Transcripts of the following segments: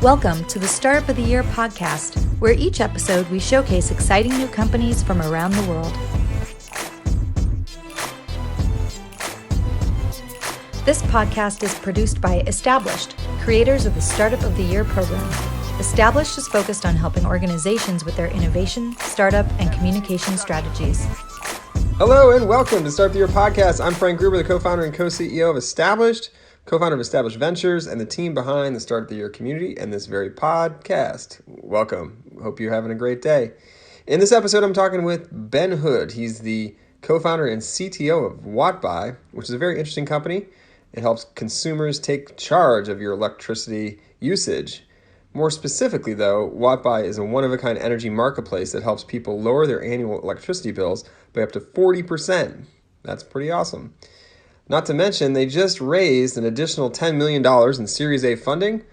Welcome to the Startup of the Year podcast, where each episode we showcase exciting new companies from around the world. This podcast is produced by Established, creators of the Startup of the Year program. Established is focused on helping organizations with their innovation, startup, and communication strategies. Hello and welcome to Startup of the Year podcast. I'm Frank Gruber, the co-founder and co-CEO of Established, co-founder of Established Ventures, and the team behind the Startup of the Year community and this very podcast. Welcome. Hope you're having a great day. In this episode, I'm talking with Ben Hood. He's the co-founder and CTO of WattBuy, which is a very interesting company. It helps consumers take charge of your electricity usage. More specifically, though, WattBuy is a one-of-a-kind energy marketplace that helps people lower their annual electricity bills by up to 40%. That's pretty awesome. Not to mention, they just raised an additional $10 million in Series A funding,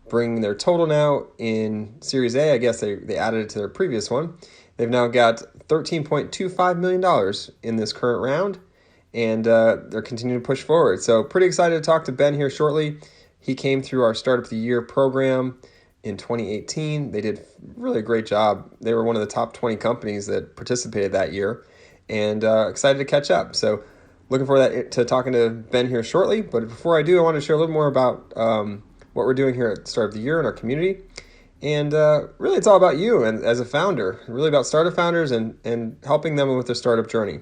bringing their total now in Series A. I guess they added it to their previous one. They've now got $13.25 million in this current round, and they're continuing to push forward. So pretty excited to talk to Ben here shortly. He came through our Startup of the Year program in 2018. They did really a great job. They were one of the top 20 companies that participated that year, and excited to catch up. So looking forward to talking to Ben here shortly. But before I do, I want to share a little more about what we're doing here at Startup of the Year in our community. And really, it's all about you and as a founder, really about startup founders and helping them with their startup journey.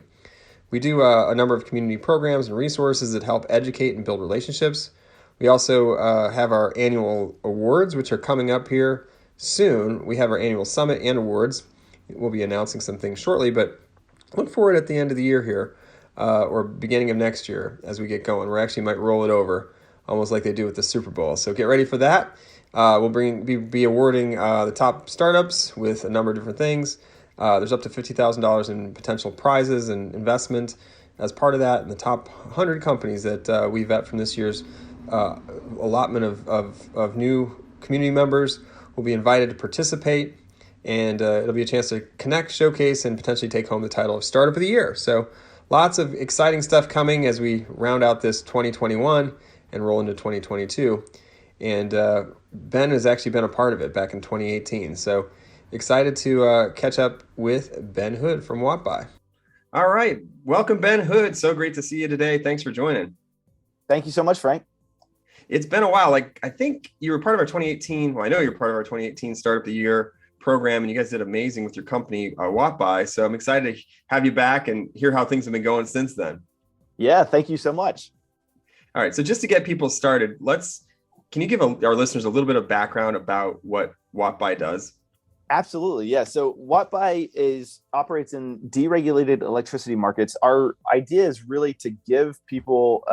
We do a number of community programs and resources that help educate and build relationships. We also have our annual awards, which are coming up here soon. We have our annual summit and awards. We'll be announcing some things shortly, but look forward at the end of the year here. Or beginning of next year as we get going. We actually might roll it over, almost like they do with the Super Bowl. So get ready for that. We'll be awarding the top startups with a number of different things. There's up to $50,000 in potential prizes and investment as part of that. And the top 100 companies that we vet from this year's allotment of new community members will be invited to participate. And it'll be a chance to connect, showcase, and potentially take home the title of Startup of the Year. So lots of exciting stuff coming as we round out this 2021 and roll into 2022. And Ben has actually been a part of it back in 2018. So excited to catch up with Ben Hood from WattBuy. All right. Welcome, Ben Hood. So great to see you today. Thanks for joining. Thank you so much, Frank. It's been a while. I think you were part of our 2018. Well, I know you're part of our 2018 Startup of the Year program, and you guys did amazing with your company, WattBuy. So I'm excited to have you back and hear how things have been going since then. Yeah, thank you so much. All right, so just to get people started, can you give our listeners a little bit of background about what WattBuy does? Absolutely, yeah. So WattBuy operates in deregulated electricity markets. Our idea is really to give people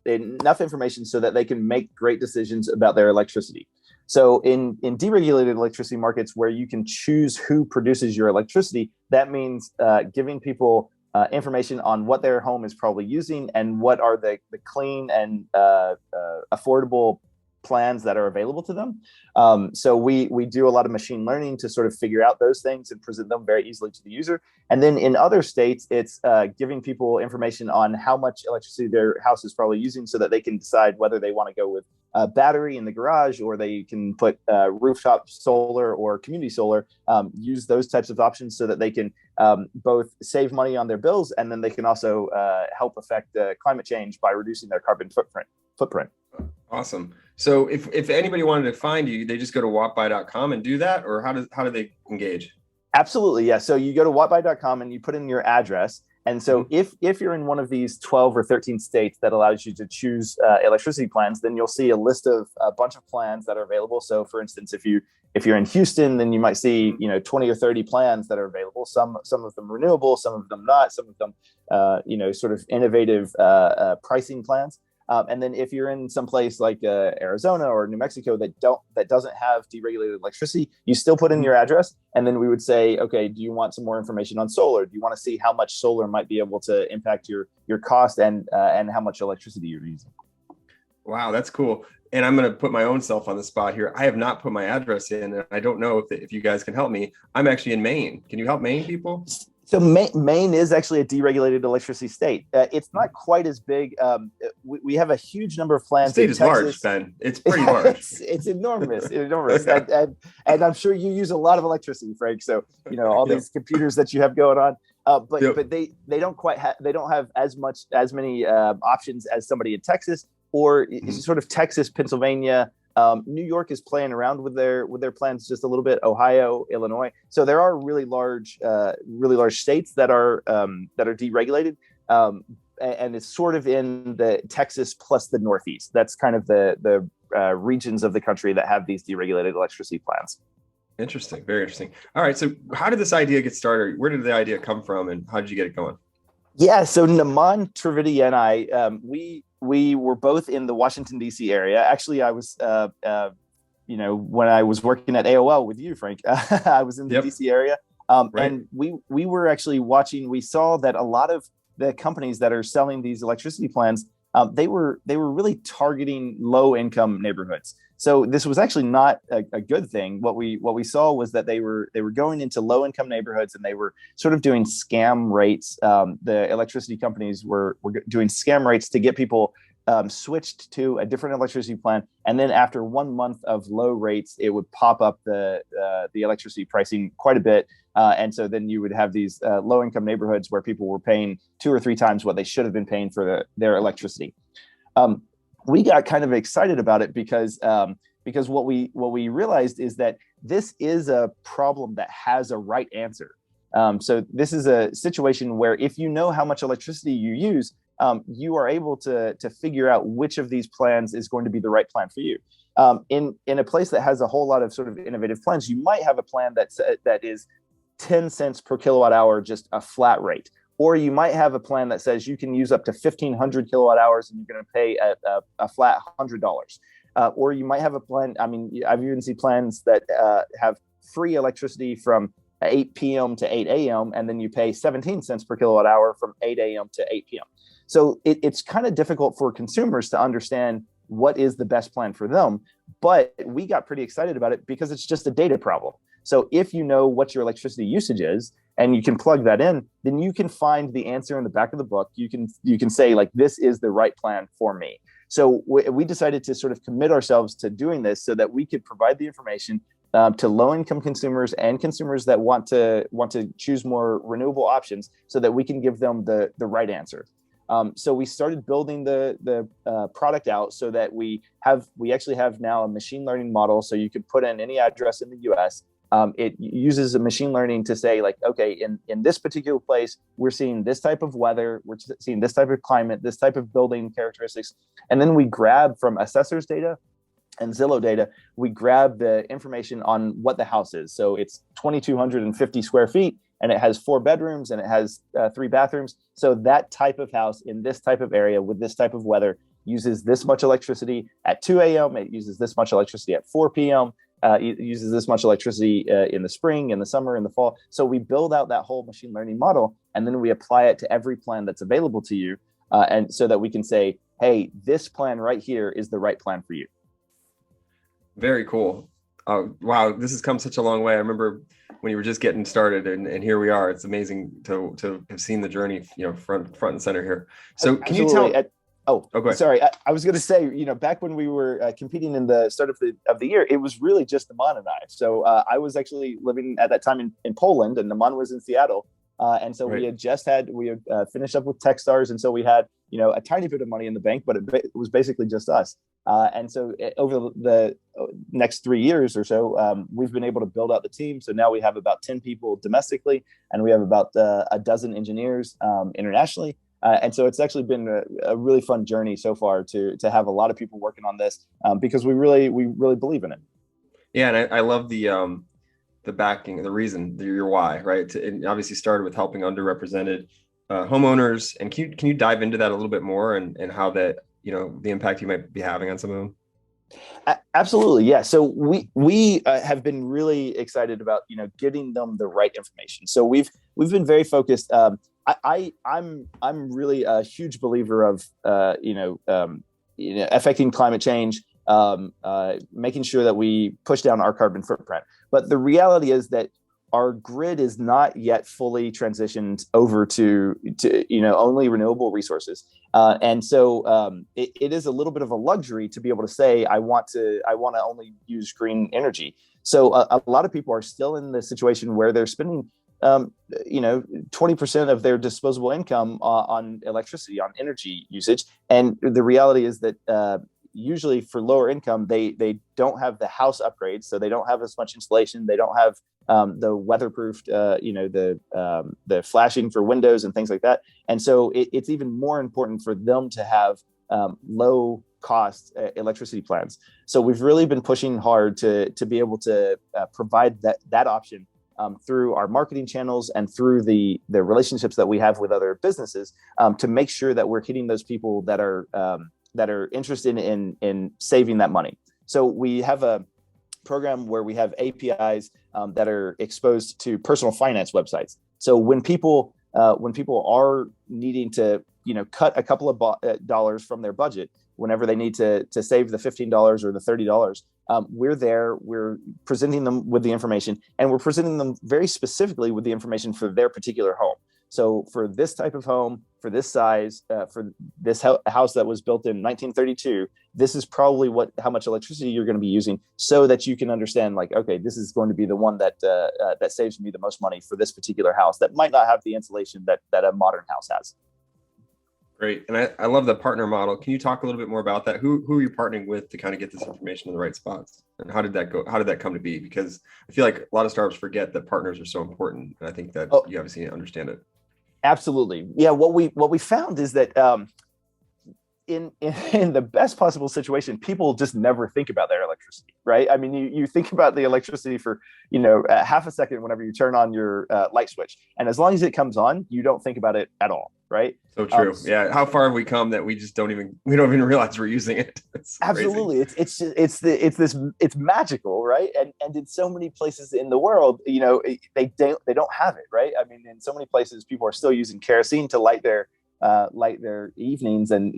enough information so that they can make great decisions about their electricity. So in deregulated electricity markets where you can choose who produces your electricity, that means giving people information on what their home is probably using and what are the clean and affordable plans that are available to them. So we do a lot of machine learning to sort of figure out those things and present them very easily to the user. And then in other states, it's giving people information on how much electricity their house is probably using so that they can decide whether they want to go with a battery in the garage, or they can put rooftop solar or community solar, use those types of options so that they can both save money on their bills, and then they can also help affect climate change by reducing their carbon footprint. Awesome. So if anybody wanted to find you, they just go to wattbuy.com and do that, or how do they engage? Absolutely, yeah. So you go to wattbuy.com and you put in your address. And so if you're in one of these 12 or 13 states that allows you to choose electricity plans, then you'll see a list of a bunch of plans that are available. So for instance, if you're in Houston, then you might see 20 or 30 plans that are available. Some of them renewable, some of them not, some of them sort of innovative pricing plans. And then if you're in some place like Arizona or New Mexico that doesn't have deregulated electricity, you still put in your address. And then we would say, okay, do you want some more information on solar? Do you want to see how much solar might be able to impact your cost and how much electricity you're using? Wow, that's cool. And I'm going to put my own self on the spot here. I have not put my address in, and I don't know if you guys can help me. I'm actually in Maine. Can you help Maine people? So Maine is actually a deregulated electricity state. It's not quite as big. We have a huge number of plants. The state in is Texas. large, Ben. It's pretty large. It's enormous, enormous. And I'm sure you use a lot of electricity, Frank. So, all these computers that you have going on. But they don't quite they don't have as many options as somebody in Texas or sort of Texas, Pennsylvania. New York is playing around with their plans just a little bit. Ohio, Illinois. So there are really large states that are deregulated, and it's sort of in the Texas plus the Northeast. That's kind of the regions of the country that have these deregulated electricity plans. Interesting, very interesting. All right, so how did this idea get started? Where did the idea come from, and how did you get it going? Yeah, so Naman Trivedi and I, we were both in the Washington, D.C. area. Actually, I was, when I was working at AOL with you, Frank, I was in the D.C. area. Right. And we were actually watching, we saw that a lot of the companies that are selling these electricity plans, they were really targeting low income neighborhoods. So this was actually not a good thing. What we saw was that they were going into low income neighborhoods and they were sort of doing scam rates. The electricity companies were doing scam rates to get people switched to a different electricity plan. And then after 1 month of low rates, it would pop up the electricity pricing quite a bit. And so then you would have these low income neighborhoods where people were paying 2 or 3 times what they should have been paying for their electricity. We got kind of excited about it because what we realized is that this is a problem that has a right answer. So this is a situation where if you know how much electricity you use, you are able to figure out which of these plans is going to be the right plan for you. In a place that has a whole lot of sort of innovative plans, you might have a plan that is 10 cents per kilowatt hour, just a flat rate. Or you might have a plan that says you can use up to 1,500 kilowatt hours and you're going to pay a flat $100. Or you might have a plan. I mean, I've even seen plans that have free electricity from 8 p.m. to 8 a.m. and then you pay 17 cents per kilowatt hour from 8 a.m. to 8 p.m. So it's kind of difficult for consumers to understand what is the best plan for them. But we got pretty excited about it because it's just a data problem. So if you know what your electricity usage is and you can plug that in, then you can find the answer in the back of the book. You can say, like, this is the right plan for me. So we decided to sort of commit ourselves to doing this so that we could provide the information to low-income consumers and consumers that want to choose more renewable options so that we can give them the right answer. So we started building the product out so that we actually have now a machine learning model. So you could put in any address in the US. It uses a machine learning to say, like, okay, in this particular place, we're seeing this type of weather, we're seeing this type of climate, this type of building characteristics. And then we grab from assessors data and Zillow data, we grab the information on what the house is. So it's 2,250 square feet and it has 4 bedrooms and it has 3 bathrooms. So that type of house in this type of area with this type of weather uses this much electricity at 2 a.m. It uses this much electricity at 4 p.m. It uses this much electricity in the spring, in the summer, in the fall. So we build out that whole machine learning model, and then we apply it to every plan that's available to you. And so that we can say, hey, this plan right here is the right plan for you. Very cool. Wow, this has come such a long way. I remember when you were just getting started, and here we are. It's amazing to have seen the journey, front and center here. So can Absolutely. you tell? Oh, sorry. I was going to say, back when we were competing in the start of the year, it was really just Naman and I. So I was actually living at that time in Poland, and Naman was in Seattle. And so Right. we had finished up with Techstars, and so we had a tiny bit of money in the bank, but it was basically just us. And so over the next 3 years or so, we've been able to build out the team. So now we have about 10 people domestically, and we have about a dozen engineers internationally. And so it's actually been a really fun journey so far to have a lot of people working on this because we really believe in it. Yeah, and I love the backing, the reason, your why, right? It obviously started with helping underrepresented homeowners. And can you dive into that a little bit more and how that, the impact you might be having on some of them? Absolutely, yeah. So we have been really excited about getting them the right information. So we've been very focused. I'm really a huge believer of affecting climate change, making sure that we push down our carbon footprint. But the reality is that our grid is not yet fully transitioned over to only renewable resources, and so it is a little bit of a luxury to be able to say I want to only use green energy. So a lot of people are still in the situation where they're spending 20% of their disposable income on electricity, on energy usage, and the reality is that usually for lower income, they don't have the house upgrades, so they don't have as much insulation, they don't have the weatherproofed, the flashing for windows and things like that. And so it's even more important for them to have low cost electricity plans. So we've really been pushing hard to be able to provide that option through our marketing channels and through the relationships that we have with other businesses, to make sure that we're hitting those people that are interested in saving that money. So we have a program where we have APIs that are exposed to personal finance websites. So when people are needing to cut a couple of dollars from their budget, whenever they need to save the $15 or the $30, we're there, we're presenting them with the information, and we're presenting them very specifically with the information for their particular home. So for this type of home, for this size, for this house that was built in 1932, this is probably how much electricity you're going to be using, so that you can understand, like, okay, this is going to be the one that saves me the most money for this particular house that might not have the insulation that a modern house has. Great. And I love the partner model. Can you talk a little bit more about that? Who are you partnering with to kind of get this information in the right spots? And how did that go? How did that come to be? Because I feel like a lot of startups forget that partners are so important. And I think that you obviously understand it. Absolutely. Yeah. What we found is that in the best possible situation, people just never think about their electricity, right? I mean, you think about the electricity for, half a second whenever you turn on your light switch. And as long as it comes on, you don't think about it at all, right? So true. Yeah. How far have we come that we don't even realize we're using it? It's absolutely. Crazy. It's magical, right? And in so many places in the world, they don't have it, right? I mean, in so many places, people are still using kerosene to light their evenings, and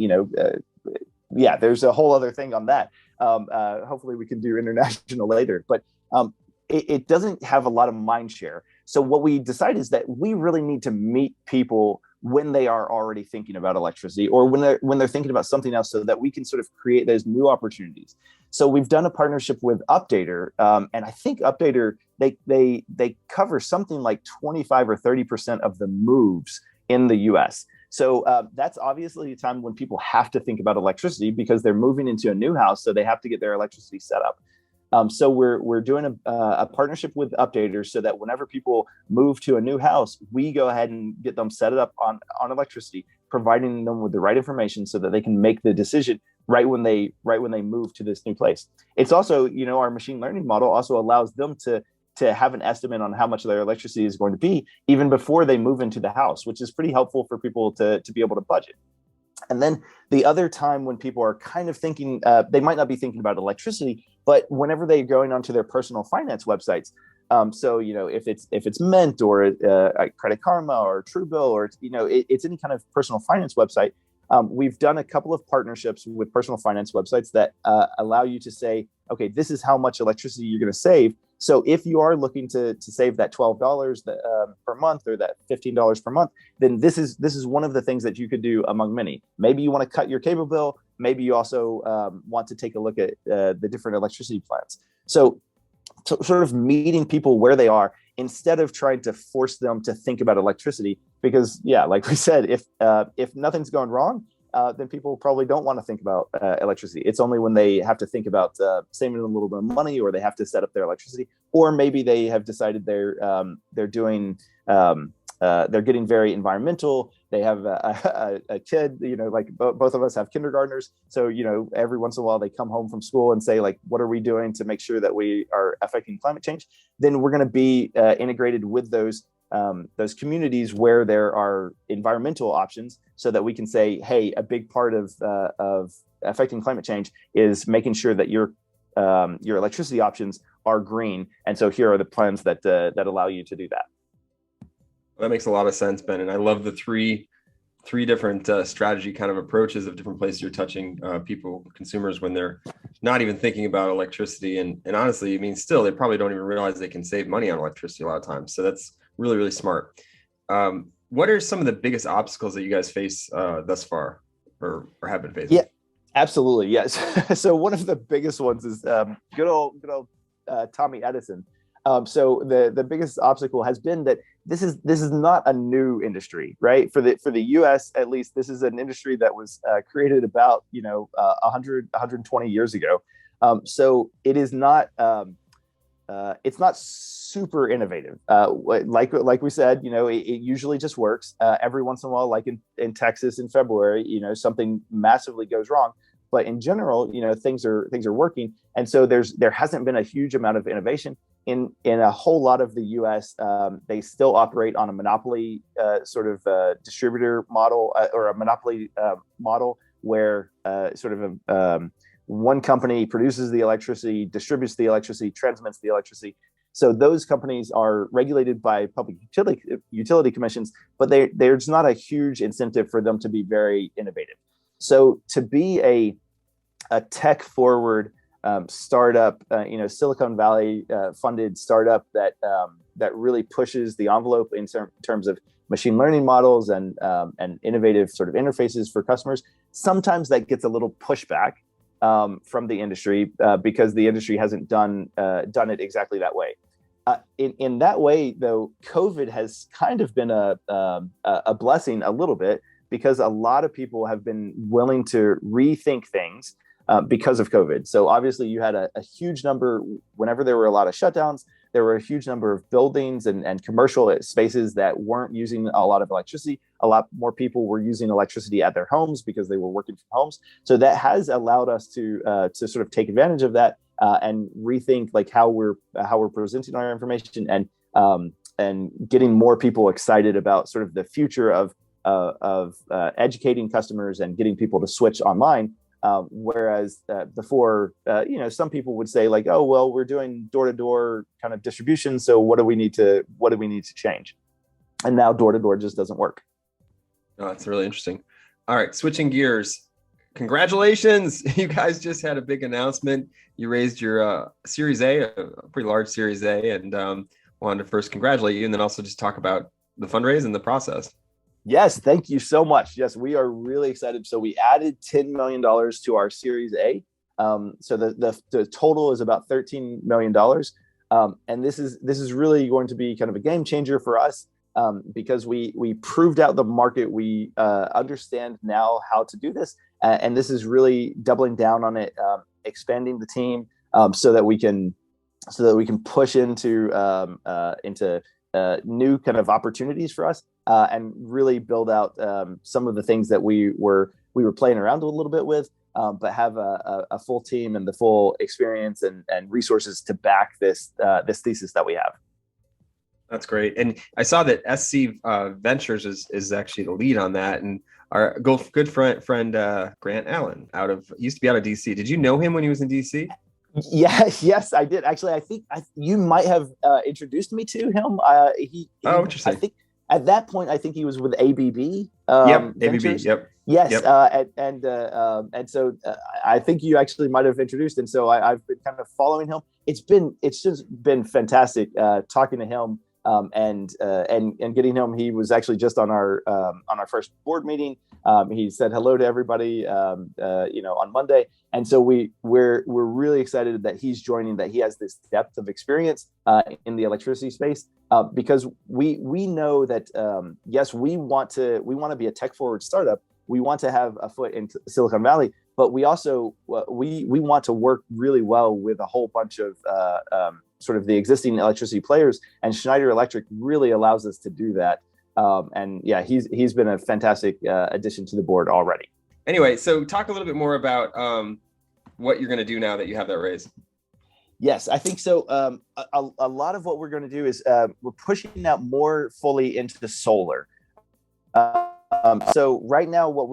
there's a whole other thing on that. Hopefully we can do international later, but it doesn't have a lot of mind share. So what we decide is that we really need to meet people when they are already thinking about electricity, or when they're thinking about something else, so that we can sort of create those new opportunities. So we've done a partnership with Updater, and I think Updater, they cover something like 25 or 30% of the moves in the US. So that's obviously a time when people have to think about electricity, because they're moving into a new house, so they have to get their electricity set up. So we're doing a partnership with Updaters, so that whenever people move to a new house, we go ahead and get them set up on electricity, providing them with the right information so that they can make the decision right when they move to this new place. It's also, our machine learning model also allows them to have an estimate on how much their electricity is going to be even before they move into the house, which is pretty helpful for people to be able to budget. And then the other time when people are kind of thinking, they might not be thinking about electricity, but whenever they're going onto their personal finance websites, so if it's Mint or Credit Karma or Truebill, or it's any kind of personal finance website, we've done a couple of partnerships with personal finance websites that allow you to say, okay, this is how much electricity you're going to save. So if you are looking to save that $12 per month, or that $15 per month, then this is one of the things that you could do among many. Maybe you want to cut your cable bill. Maybe you also want to take a look at the different electricity plans. So sort of meeting people where they are, instead of trying to force them to think about electricity, because like we said, if nothing's going wrong, then people probably don't want to think about electricity. It's only when they have to think about saving a little bit of money, or they have to set up their electricity, or maybe they have decided they're doing they're getting very environmental. They have a kid, like both of us have kindergartners. So, every once in a while they come home from school and say, like, what are we doing to make sure that we are affecting climate change? Then we're going to be integrated with those communities where there are environmental options, so that we can say, hey, a big part of affecting climate change is making sure that your electricity options are green. And so here are the plans that allow you to do that. That makes a lot of sense, Ben. And I love the three different strategy kind of approaches of different places you're touching people, consumers, when they're not even thinking about electricity. And honestly, I mean, still, they probably don't even realize they can save money on electricity a lot of times. So that's really, really smart. What are some of the biggest obstacles that you guys face thus far or have been facing? Yeah, absolutely. Yes. So one of the biggest ones is good old Tommy Edison. So the biggest obstacle has been that this is not a new industry, right? For the U.S. at least, this is an industry that was created about 120 years ago. So it is not it's not super innovative. Like we said, it usually just works. Every once in a while, like in Texas in February, something massively goes wrong. But in general, things are working, and so there hasn't been a huge amount of innovation in a whole lot of the U.S. They still operate on a monopoly distributor model or a monopoly model where one company produces the electricity, distributes the electricity, transmits the electricity. So those companies are regulated by public utility commissions, but there's not a huge incentive for them to be very innovative. So to be a tech forward startup, Silicon Valley funded startup that really pushes the envelope in terms of machine learning models and innovative sort of interfaces for customers, sometimes that gets a little pushback from the industry because the industry hasn't done it exactly that way. In that way, though, COVID has kind of been a blessing a little bit, because a lot of people have been willing to rethink things because of COVID. So obviously you had a huge number, whenever there were a lot of shutdowns, there were a huge number of buildings and commercial spaces that weren't using a lot of electricity. A lot more people were using electricity at their homes because they were working from homes. So that has allowed us to sort of take advantage of that and rethink like how we're presenting our information and getting more people excited about sort of the future of educating customers and getting people to switch online. Whereas before, some people would say like, oh, well, we're doing door-to-door kind of distribution, so what do we need to change? And now door-to-door just doesn't work. Oh, that's really interesting. All right, switching gears. Congratulations. You guys just had a big announcement. You raised your Series A, a pretty large Series A, and wanted to first congratulate you and then also just talk about the fundraise and the process. Yes, thank you so much. Yes, we are really excited. So we added $10 million to our Series A. So the total is about $13 million. And this is really going to be kind of a game changer for us because we proved out the market. We understand now how to do this. And this is really doubling down on it, expanding the team so that we can push into new kind of opportunities for us and really build out some of the things that we were playing around a little bit with, but have a full team and the full experience and resources to back this thesis that we have. That's great. And I saw that SC Ventures is actually the lead on that. And our good friend Grant Allen used to be out of DC. Did you know him when he was in DC? Yes, I did. Actually, I think you might have introduced me to him. Interesting. I think at that point, I think he was with ABB. Yep, Ventures. ABB. Yep. Yes, yep. And so I think you actually might have introduced, and so I've been kind of following him. It's just been fantastic talking to him and getting him. He was actually just on our first board meeting. He said hello to everybody, on Monday. And so we're really excited that he's joining, that he has this depth of experience in the electricity space, because we know that yes, we want to be a tech forward startup. We want to have a foot in Silicon Valley, but we also we want to work really well with a whole bunch of sort of the existing electricity players, and Schneider Electric really allows us to do that. And yeah, he's been a fantastic addition to the board already. Anyway, so talk a little bit more about what you're going to do now that you have that raise. Yes, I think so. A lot of what we're going to do is we're pushing out more fully into the solar. So right now, what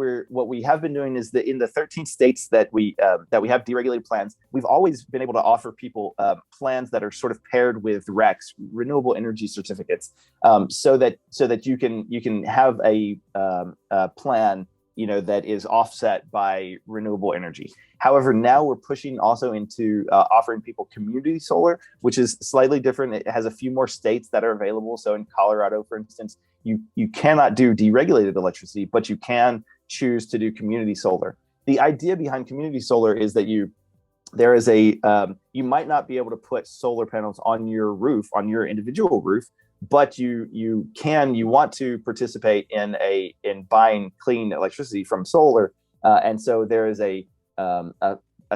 we have been doing is that in the 13 states that we have deregulated plans, we've always been able to offer people plans that are sort of paired with RECs, renewable energy certificates, so that you can have a plan that is offset by renewable energy. However, now we're pushing also into offering people community solar, which is slightly different. It has a few more states that are available. So in Colorado, for instance, you cannot do deregulated electricity, but you can choose to do community solar. The idea behind community solar is that you might not be able to put solar panels on your roof, on your individual roof, but you want to participate in buying clean electricity from solar, and so there is a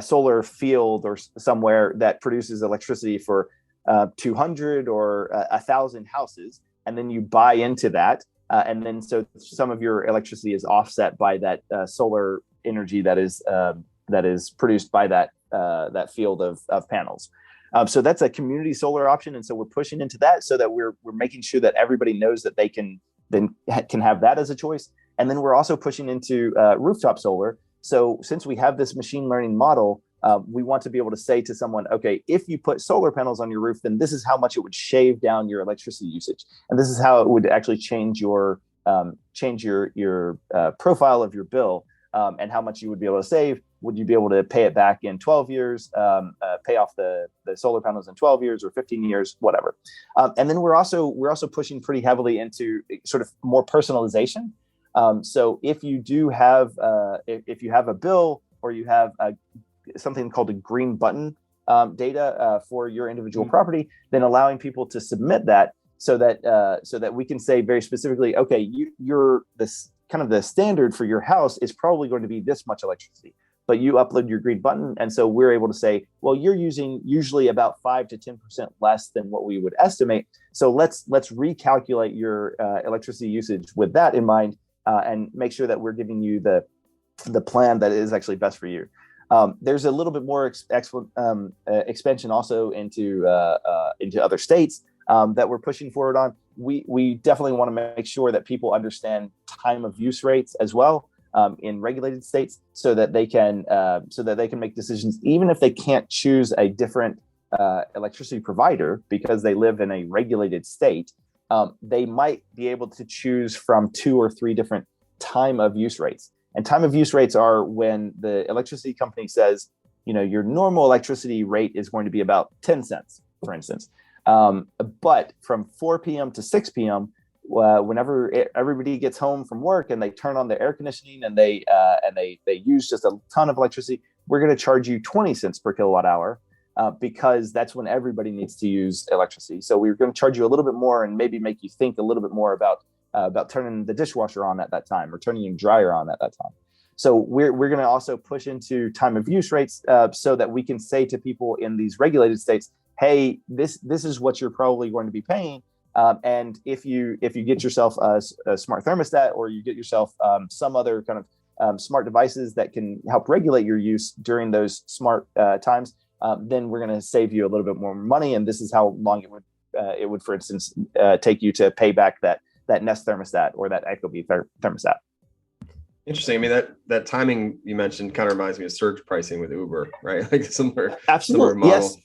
solar field or somewhere that produces electricity for 200 or 1,000 houses, and then you buy into that, and then so some of your electricity is offset by that solar energy that is produced by that field of panels. So that's a community solar option, and so we're pushing into that so that we're making sure that everybody knows that they can have that as a choice. And then we're also pushing into rooftop solar. So since we have this machine learning model, we want to be able to say to someone, okay, if you put solar panels on your roof, then this is how much it would shave down your electricity usage, and this is how it would actually change your profile of your bill, and how much you would be able to save. Would you be able to pay it back in 12 years, pay off the solar panels in 12 years or 15 years, whatever. And then we're also pushing pretty heavily into sort of more personalization. So if you do have if you have a bill or you have something called a green button data for your individual property, then allowing people to submit that so that we can say very specifically, okay, you're this kind of the standard for your house is probably going to be this much electricity, but you upload your green button. And so we're able to say, well, you're using usually about 5 to 10% less than what we would estimate. So let's recalculate your electricity usage with that in mind, and make sure that we're giving you the plan that is actually best for you. There's a little bit more expansion also into other states that we're pushing forward on. We definitely want to make sure that people understand time of use rates as well in regulated states, so that they can make decisions, even if they can't choose a different electricity provider because they live in a regulated state. They might be able to choose from 2 or 3 different time of use rates. And time of use rates are when the electricity company says, your normal electricity rate is going to be about 10 cents, for instance. But from 4 p.m. to 6 p.m., whenever everybody gets home from work and they turn on their air conditioning and they use just a ton of electricity, we're going to charge you 20 cents per kilowatt hour, because that's when everybody needs to use electricity. So we're going to charge you a little bit more and maybe make you think a little bit more about turning the dishwasher on at that time or turning your dryer on at that time. So we're going to also push into time of use rates, so that we can say to people in these regulated states, hey, this is what you're probably going to be paying. And if you get yourself a smart thermostat, or you get yourself some other kind of smart devices that can help regulate your use during those smart times, then we're going to save you a little bit more money. And this is how long it would, for instance, take you to pay back that Nest thermostat or that Ecobee thermostat. Interesting. I mean, that timing you mentioned kind of reminds me of surge pricing with Uber, right? Like similar Absolutely. model. Yes.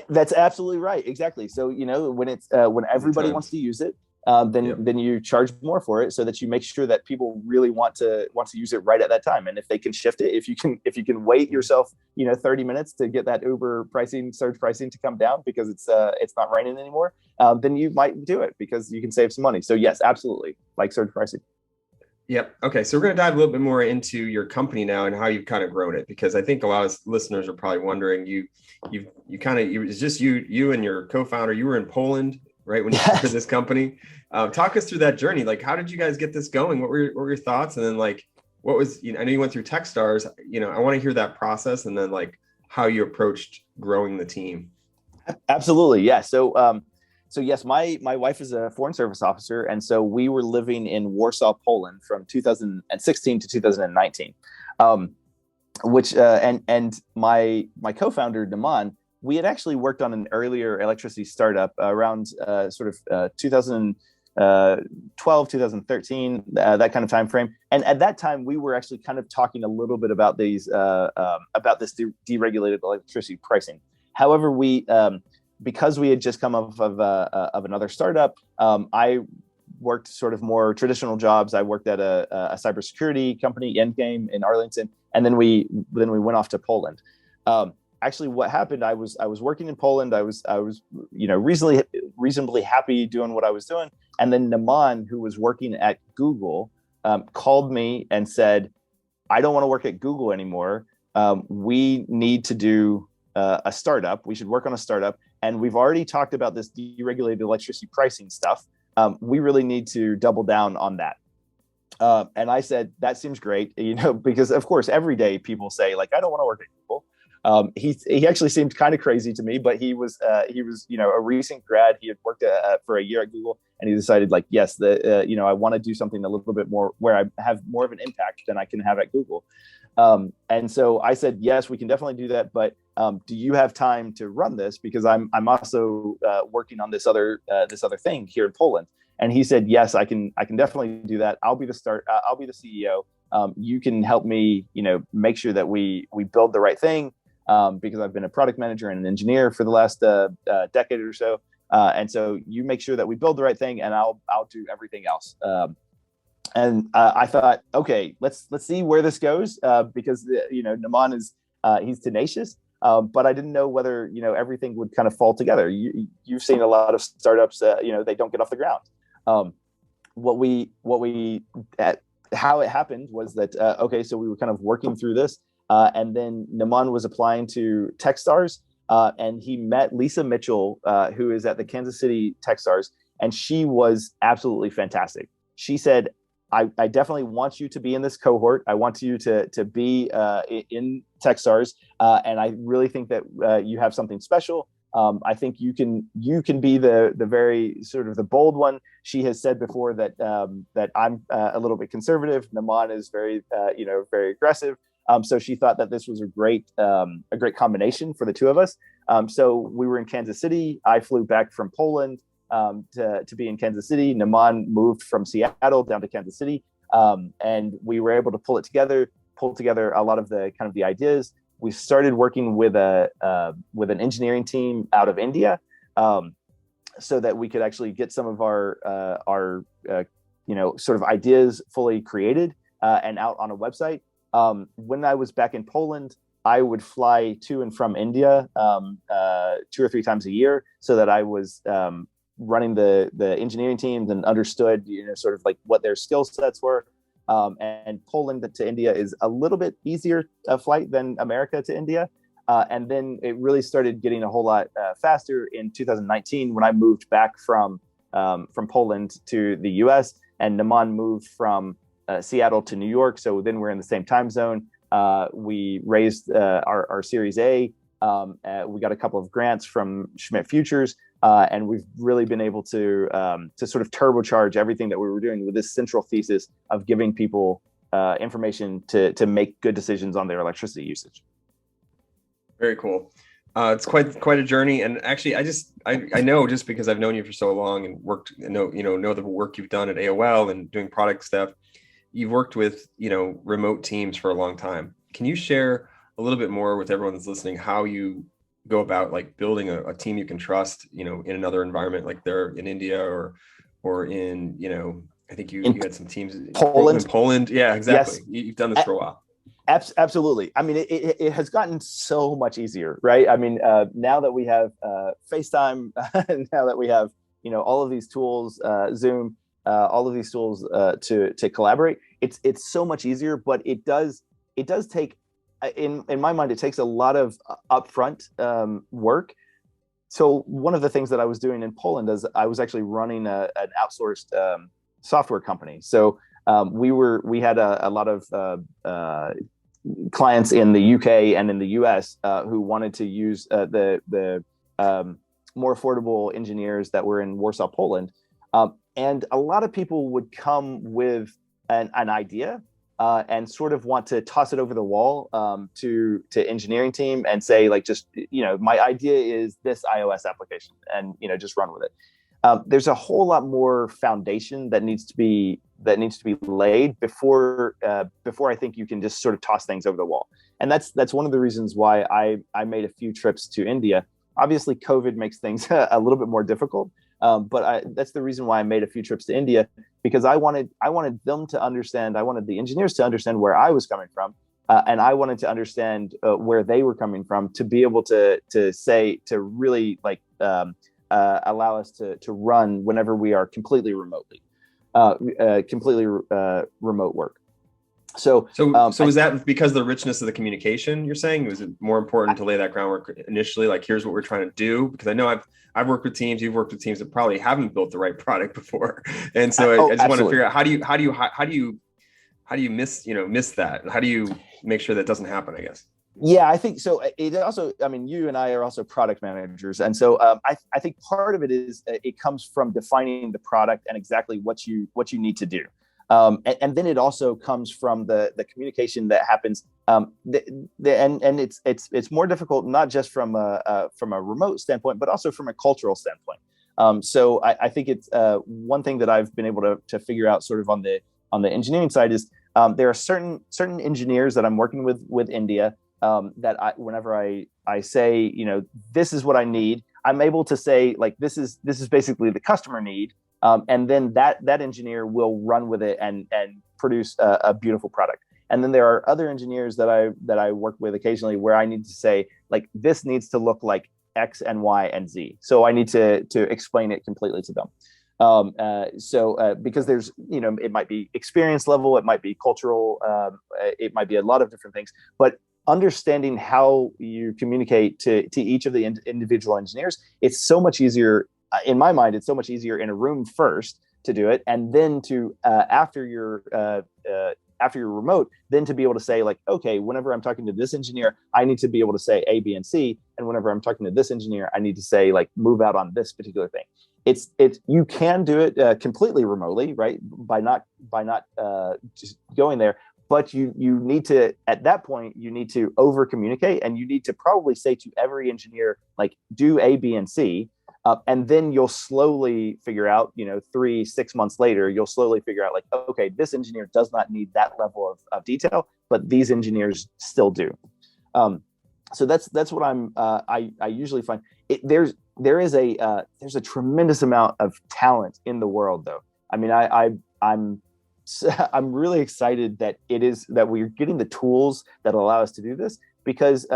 That's absolutely right. Exactly. So, when it's when everybody wants to use it, then you charge more for it, so that you make sure that people really want to use it right at that time. And if they can shift it, if you can wait yourself, 30 minutes to get that Uber surge pricing to come down because it's not raining anymore, then you might do it because you can save some money. So yes, absolutely, like surge pricing. Yep. Okay. So we're going to dive a little bit more into your company now and how you've kind of grown it, because I think a lot of listeners are probably wondering, it's just you and your co-founder, you were in Poland, right? When you started this company. Talk us through that journey. Like, how did you guys get this going? What were your thoughts? And then what was, I know you went through Techstars, I want to hear that process, and then how you approached growing the team. Absolutely. Yeah. So yes, my wife is a foreign service officer, and so we were living in Warsaw, Poland, from 2016 to 2019. Which and my co-founder Naman, we had actually worked on an earlier electricity startup around 2012, 2013, that kind of time frame. And at that time, we were actually kind of talking a little bit about this deregulated electricity pricing. However, because we had just come off of another startup, I worked sort of more traditional jobs. I worked at a cybersecurity company, Endgame, in Arlington, and then we went off to Poland. Actually, what happened? I was working in Poland. I was reasonably happy doing what I was doing, and then Naman, who was working at Google, called me and said, "I don't want to work at Google anymore. We need to do a startup. We should work on a startup, and we've already talked about this deregulated electricity pricing stuff. We really need to double down on that." And I said, "That seems great," because of course every day people say like, "I don't want to work at Google." He actually seemed kind of crazy to me, but he was a recent grad. He had worked for a year at Google, and he decided like, yes, I want to do something a little bit more where I have more of an impact than I can have at Google. And so I said, yes, we can definitely do that. But do you have time to run this? Because I'm also working on this other thing here in Poland. And he said, yes, I can definitely do that. I'll be the CEO. You can help me, make sure that we build the right thing. Because I've been a product manager and an engineer for the last decade or so. And so you make sure that we build the right thing, and I'll do everything else. And I thought, okay, let's see where this goes, because Naman is he's tenacious, but I didn't know whether everything would kind of fall together. You've seen a lot of startups, they don't get off the ground. How it happened was that okay, so we were kind of working through this. And then Naman was applying to Techstars, and he met Lisa Mitchell, who is at the Kansas City Techstars, and she was absolutely fantastic. She said, I definitely want you to be in this cohort. I want you to be in Techstars, and I really think that you have something special. I think you can be the very sort of the bold one. She has said before that that I'm a little bit conservative. Naman is very very aggressive. So she thought that this was a great combination for the two of us. So we were in Kansas City. I flew back from Poland to be in Kansas City. Naman moved from Seattle down to Kansas City, and we were able to pull together a lot of the ideas. We started working with an engineering team out of India, so that we could actually get some of our sort of ideas fully created and out on a website. When I was back in Poland, I would fly to and from India 2 or 3 times a year, so that I was running the engineering teams and understood sort of like what their skill sets were. And Poland to India is a little bit easier flight than America to India. And then it really started getting a whole lot faster in 2019 when I moved back from Poland to the US, and Naman moved from Seattle to New York. So then we're in the same time zone. We raised our Series A. We got a couple of grants from Schmidt Futures, and we've really been able to sort of turbocharge everything that we were doing with this central thesis of giving people information to make good decisions on their electricity usage. Very cool. It's quite a journey, and actually, I know just because I've known you for so long and know the work you've done at AOL and doing product stuff. You've worked with, remote teams for a long time. Can you share a little bit more with everyone that's listening, how you go about like building a team you can trust, in another environment, like they're in India or in, I think you had some teams in Poland. Yeah, exactly. Yes. You've done this for a while. Absolutely. I mean, it has gotten so much easier, right? I mean, now that we have FaceTime, now that we have, all of these tools, Zoom, all of these tools to collaborate, it's so much easier. But it does take, in my mind, it takes a lot of upfront work. So one of the things that I was doing in Poland is I was actually running an outsourced software company. So we had a lot of clients in the UK and in the US who wanted to use the more affordable engineers that were in Warsaw, Poland. And a lot of people would come with an idea and sort of want to toss it over the wall to engineering team and say, like, just, my idea is this iOS application, and, just run with it. There's a whole lot more foundation that needs to be laid before I think you can just sort of toss things over the wall. And that's one of the reasons why I made a few trips to India. Obviously, COVID makes things a little bit more difficult, But that's the reason why I made a few trips to India, because I wanted them to understand. I wanted the engineers to understand where I was coming from, and I wanted to understand where they were coming from, to be able to really allow us to run whenever we are completely remote work. So is that because of the richness of the communication you're saying? Was it more important to lay that groundwork initially? Like, here's what we're trying to do? Because I know I've worked with teams, you've worked with teams that probably haven't built the right product before. And so I just want to figure out how do you miss that? How do you make sure that doesn't happen, I guess? Yeah, I think so. It also, I mean, you and I are also product managers. And so I think part of it is it comes from defining the product and exactly what you need to do. And then it also comes from the communication that happens. And it's more difficult, not just from a remote standpoint, but also from a cultural standpoint. So I think it's one thing that I've been able to figure out sort of on the engineering side is there are certain engineers that I'm working with India that whenever I say, this is what I need, I'm able to say, like, this is basically the customer need. And then that engineer will run with it and produce a beautiful product. And then there are other engineers that I work with occasionally where I need to say, like, this needs to look like X and Y and Z. So I need to explain it completely to them. Because there's, it might be experience level, it might be cultural, it might be a lot of different things, but understanding how you communicate to each of the individual engineers, it's so much easier. In my mind, it's so much easier in a room first to do it, and then to after you're remote, then to be able to say, like, okay, whenever I'm talking to this engineer, I need to be able to say A, B, and C, and whenever I'm talking to this engineer, I need to say, like, move out on this particular thing. It's you can do it completely remotely, right? By not just going there. But you need to, at that point, you need to over communicate, and you need to probably say to every engineer, like, do A, B, and C. And then you'll slowly figure out, 3-6 months later, you'll slowly figure out, like, okay, this engineer does not need that level of detail, but these engineers still do. So that's what I usually find. There's a tremendous amount of talent in the world, though. I mean, I'm really excited that we're getting the tools that allow us to do this, because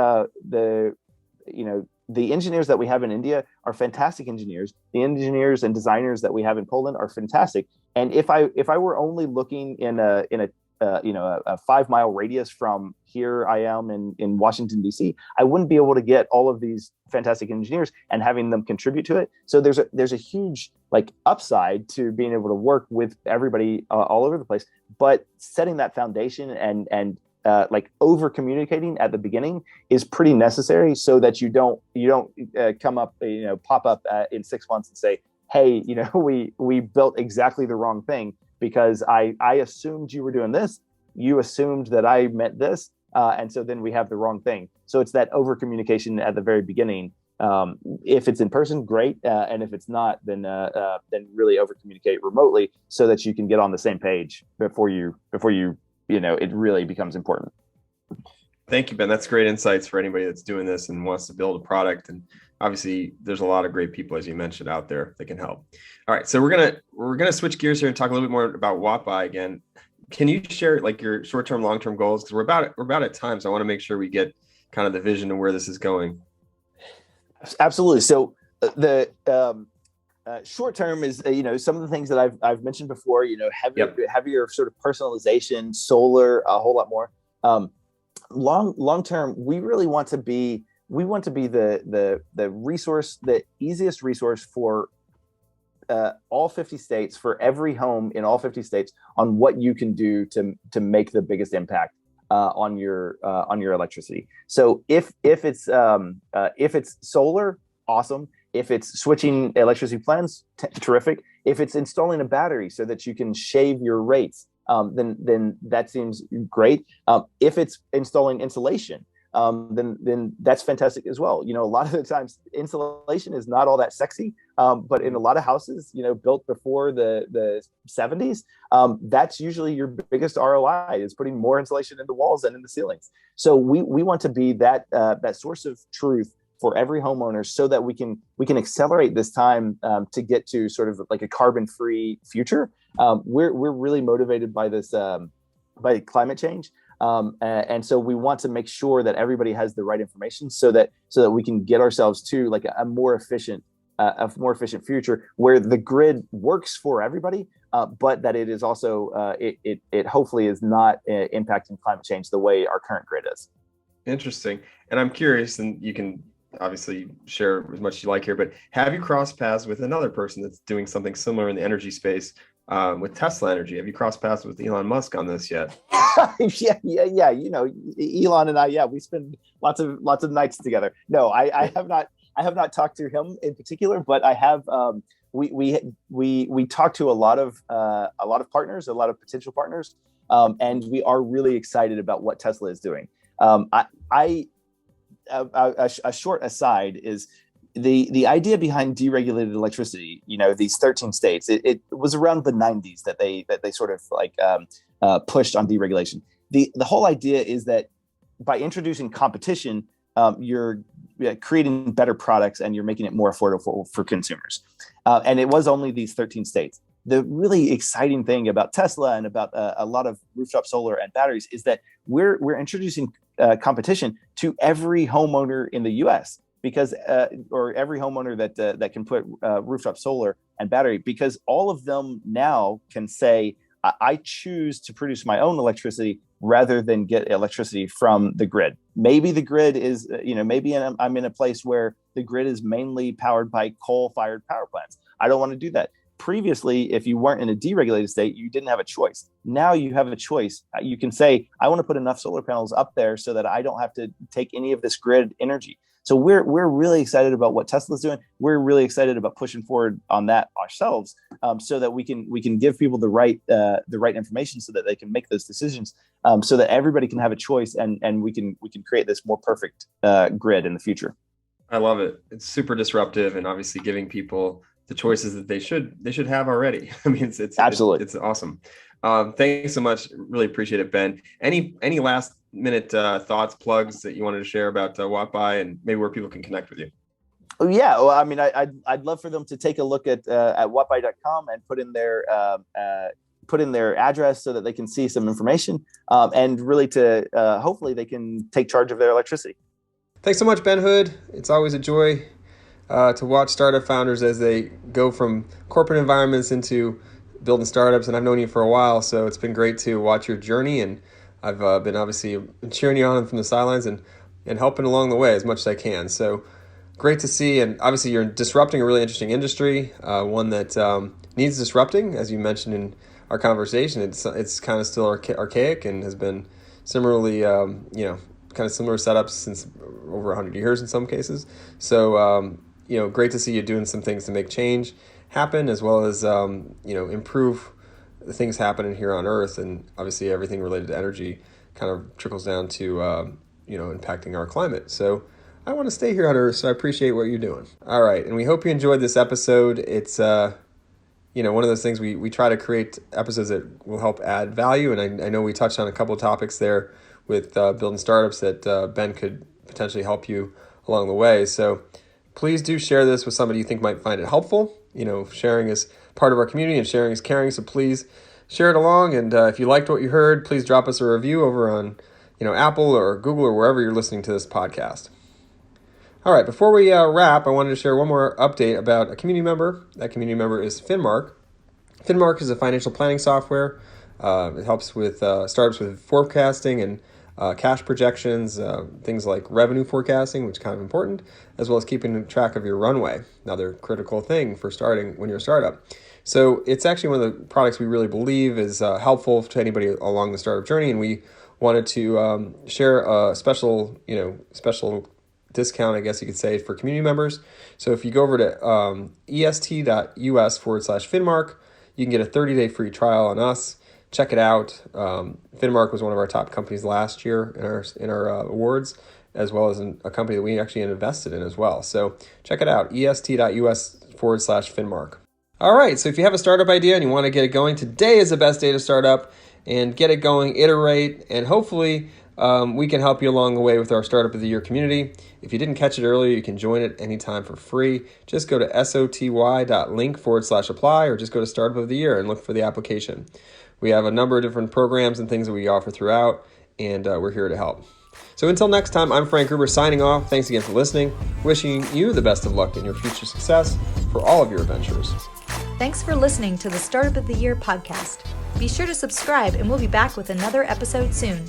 the engineers that we have in India are fantastic engineers. The engineers and designers that we have in Poland are fantastic. And if I were only looking in a 5-mile radius from here I am in Washington, D.C., I wouldn't be able to get all of these fantastic engineers and having them contribute to it. So there's a huge, like, upside to being able to work with everybody all over the place. But setting that foundation and like, over communicating at the beginning is pretty necessary, so that you don't come up, pop up in 6 months and say, hey, we built exactly the wrong thing, because I assumed you were doing this, you assumed that I meant this, and so then we have the wrong thing. So it's that over communication at the very beginning. If it's in person, great, and if it's not, then really over communicate remotely, so that you can get on the same page before you it really becomes important. Thank you, Ben. That's great insights for anybody that's doing this and wants to build a product. And obviously, there's a lot of great people, as you mentioned, out there that can help. All right, so we're gonna switch gears here and talk a little bit more about WattBuy again. Can you share, like, your short-term, long-term goals? Because we're about at time, so I want to make sure we get kind of the vision of where this is going. Absolutely. So the short term is, some of the things that I've mentioned before, heavier sort of personalization, solar, a whole lot more. Long term, we really want to be the resource, the easiest resource for all 50 states, for every home in all 50 states, on what you can do to make the biggest impact on your electricity. So if it's solar, awesome. If it's switching electricity plans, terrific. If it's installing a battery so that you can shave your rates, then that seems great. If it's installing insulation, then that's fantastic as well. A lot of the times insulation is not all that sexy, but in a lot of houses, built before the 70s, that's usually your biggest ROI, is putting more insulation in the walls and in the ceilings. So we want to be that source of truth for every homeowner so that we can accelerate this time to get to sort of like a carbon-free future. We're really motivated by this by climate change. And so we want to make sure that everybody has the right information so that we can get ourselves to like a more efficient future where the grid works for everybody, but that it is also it hopefully is not impacting climate change the way our current grid is. Interesting. And I'm curious, and you can obviously share as much as you like here, but have you crossed paths with another person that's doing something similar in the energy space with Tesla Energy? Have you crossed paths with Elon Musk on this yet? Yeah. You know, Elon and I, we spend lots of nights together. No, I have not. I have not talked to him in particular, but I have. We talk to a lot of partners, a lot of potential partners, and we are really excited about what Tesla is doing. A short aside is the idea behind deregulated electricity. You know, these 13 states. It was around the 90s that they sort of like pushed on deregulation. The whole idea is that by introducing competition, you're creating better products and you're making it more affordable for consumers. And it was only these 13 states. The really exciting thing about Tesla and about a lot of rooftop solar and batteries is that we're introducing competition to every homeowner in the U.S. because or every homeowner that can put rooftop solar and battery, because all of them now can say, I choose to produce my own electricity rather than get electricity from the grid. Maybe the grid is, maybe I'm in a place where the grid is mainly powered by coal-fired power plants. I don't want to do that. Previously, if you weren't in a deregulated state, you didn't have a choice. Now you have a choice. You can say, I want to put enough solar panels up there so that I don't have to take any of this grid energy. So we're really excited about what Tesla's doing. We're really excited about pushing forward on that ourselves, so that we can give people the right information so that they can make those decisions, so that everybody can have a choice and we can create this more perfect grid in the future. I love it. It's super disruptive and obviously giving people the choices that they should have already. I mean, it's absolutely it's awesome. Thanks so much. Really appreciate it, Ben. Any last minute thoughts, plugs that you wanted to share about WattBuy and maybe where people can connect with you? Oh, yeah. Well, I mean, I'd love for them to take a look at wattbuy.com and put in their address so that they can see some information, and really to hopefully they can take charge of their electricity. Thanks so much, Ben Hood. It's always a joy to watch startup founders as they go from corporate environments into building startups. And I've known you for a while, so it's been great to watch your journey. And I've been obviously cheering you on from the sidelines and helping along the way as much as I can. So great to see. And obviously you're disrupting a really interesting industry, one that needs disrupting, as you mentioned in our conversation. It's kind of still archaic and has been similarly, kind of similar setups since over 100 years in some cases. So, great to see you doing some things to make change happen, as well as, improve the things happening here on Earth. And obviously everything related to energy kind of trickles down to, impacting our climate. So I want to stay here on Earth, so I appreciate what you're doing. All right. And we hope you enjoyed this episode. It's, one of those things we try to create episodes that will help add value. And I know we touched on a couple of topics there with building startups that Ben could potentially help you along the way. So please do share this with somebody you think might find it helpful. Sharing is part of our community and sharing is caring. So please share it along. And if you liked what you heard, please drop us a review over on, Apple or Google or wherever you're listening to this podcast. All right, before we wrap, I wanted to share one more update about a community member. That community member is Finmark. Finmark is a financial planning software. It helps with startups with forecasting and cash projections, things like revenue forecasting, which is kind of important, as well as keeping track of your runway, another critical thing for starting when you're a startup. So it's actually one of the products we really believe is helpful to anybody along the startup journey, and we wanted to share a special discount, I guess you could say, for community members. So if you go over to est.us/Finmark, you can get a 30-day free trial on us. Check it out. Finmark was one of our top companies last year in our awards, as well as a company that we actually invested in as well. So check it out, est.us/Finmark. All right, so if you have a startup idea and you want to get it going, today is the best day to start up and get it going, iterate, and hopefully We can help you along the way with our Startup of the Year community. If you didn't catch it earlier, you can join it anytime for free. Just go to soty.link/apply or just go to Startup of the Year and look for the application. We have a number of different programs and things that we offer throughout, and we're here to help. So until next time, I'm Frank Gruber signing off. Thanks again for listening. Wishing you the best of luck in your future success for all of your adventures. Thanks for listening to the Startup of the Year podcast. Be sure to subscribe and we'll be back with another episode soon.